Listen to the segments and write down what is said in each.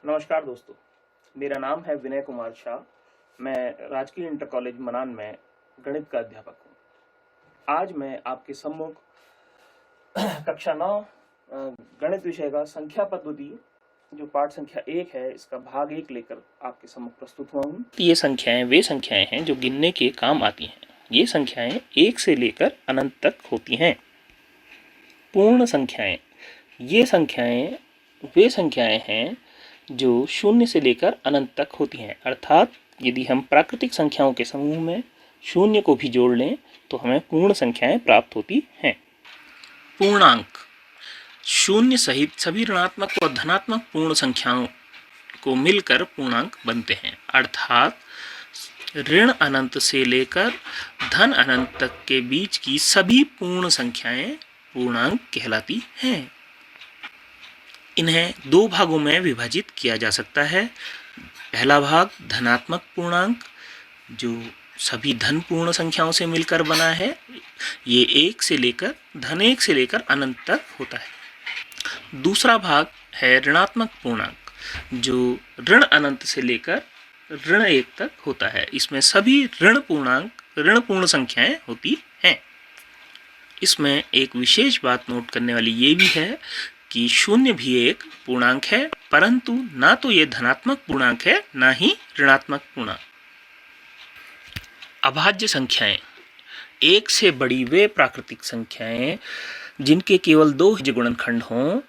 नमस्कार दोस्तों, मेरा नाम है विनय कुमार शाह। मैं राजकीय इंटर कॉलेज मनान में गणित का अध्यापक हूँ। आज मैं आपके सम्मुख कक्षा 9 गणित विषय का संख्या पद्धति जो पाठ संख्या 1 है, इसका भाग 1 लेकर आपके सम्मुख प्रस्तुत हुआ हूँ। ये संख्याएं वे संख्याएं हैं जो गिनने के काम आती हैं। ये संख्याएं 1 से लेकर अनंत तक होती हैं। पूर्ण संख्याएं, ये संख्याएं वे संख्याएं हैं जो 0 से लेकर अनंत तक होती हैं। अर्थात यदि हम प्राकृतिक संख्याओं के समूह में 0 को भी जोड़ लें तो हमें पूर्ण संख्याएं प्राप्त होती हैं। पूर्णांक, 0 सहित सभी ऋणात्मक व धनात्मक पूर्ण संख्याओं को मिलकर पूर्णांक बनते हैं। अर्थात ऋण अनंत से लेकर धन अनंत तक के बीच की सभी पूर्ण संख्याएं पूर्णांक कहलाती हैं। इन्हें 2 भागों में विभाजित किया जा सकता है। पहला भाग धनात्मक पूर्णांक जो सभी धन पूर्ण संख्याओं से मिलकर बना है, ये 1 से लेकर अनंत तक होता है। दूसरा भाग है ऋणात्मक पूर्णांक जो ऋण अनंत से लेकर ऋण 1 तक होता है। इसमें सभी ऋण पूर्ण संख्याएं होती हैं। इसमें एक विशेष बात नोट करने वाली ये भी है कि 0 भी एक पूर्णांक है, परंतु ना तो ये धनात्मक पूर्णांक है ना ही ऋणात्मक पूर्णांक। अभाज्य संख्याएं, 1 से बड़ी वे प्राकृतिक संख्याएं जिनके केवल 2 गुणनखंड हों,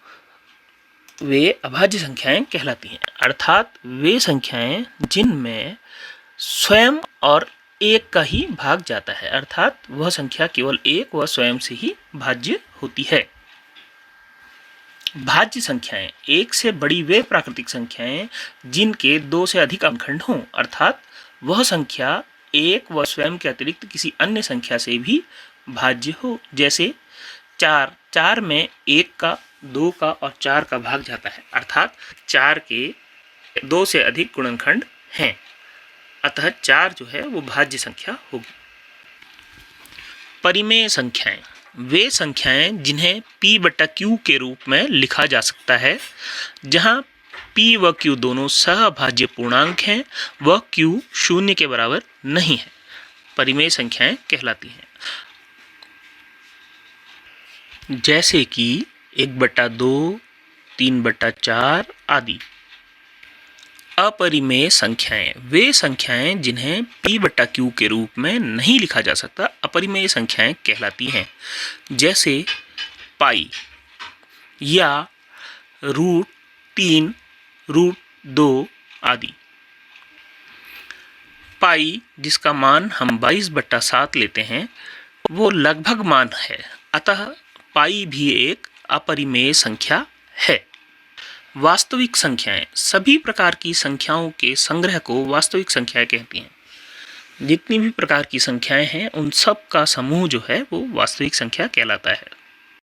वे अभाज्य संख्याएं कहलाती हैं। अर्थात वे संख्याएं जिनमें स्वयं और 1 का ही भाग जाता है, अर्थात वह संख्या केवल 1 व स्वयं से ही भाज्य होती है। भाज्य संख्याएं, 1 से बड़ी वे प्राकृतिक संख्याएं जिनके 2 से अधिक अंकखंड हों, अर्थात वह संख्या 1 व स्वयं के अतिरिक्त किसी अन्य संख्या से भी भाज्य हो। जैसे 4 में 1 का, 2 का और 4 का भाग जाता है, अर्थात 4 के 2 से अधिक गुणनखंड हैं, अतः 4 जो है वो भाज्य संख्या होगी। परिमेय संख्याएं, वे संख्याएं जिन्हें p/q के रूप में लिखा जा सकता है, जहां p व q दोनों सहभाज्य पूर्णांक हैं व q 0 के बराबर नहीं है, परिमेय संख्याएं कहलाती हैं। जैसे कि 1/2, 3/4 आदि। अपरिमेय संख्याएं, वे संख्याएं जिन्हें p/q के रूप में नहीं लिखा जा सकता, अपरिमेय संख्याएं कहलाती हैं। जैसे पाई या √3, √2 आदि। पाई जिसका मान हम 22/7 लेते हैं, वो लगभग मान है, अतः पाई भी एक अपरिमेय संख्या है। वास्तविक संख्याएं, सभी प्रकार की संख्याओं के संग्रह को वास्तविक संख्याएं कहती हैं। जितनी भी प्रकार की संख्याएं हैं उन सब का समूह जो है वो वास्तविक संख्या कहलाता है।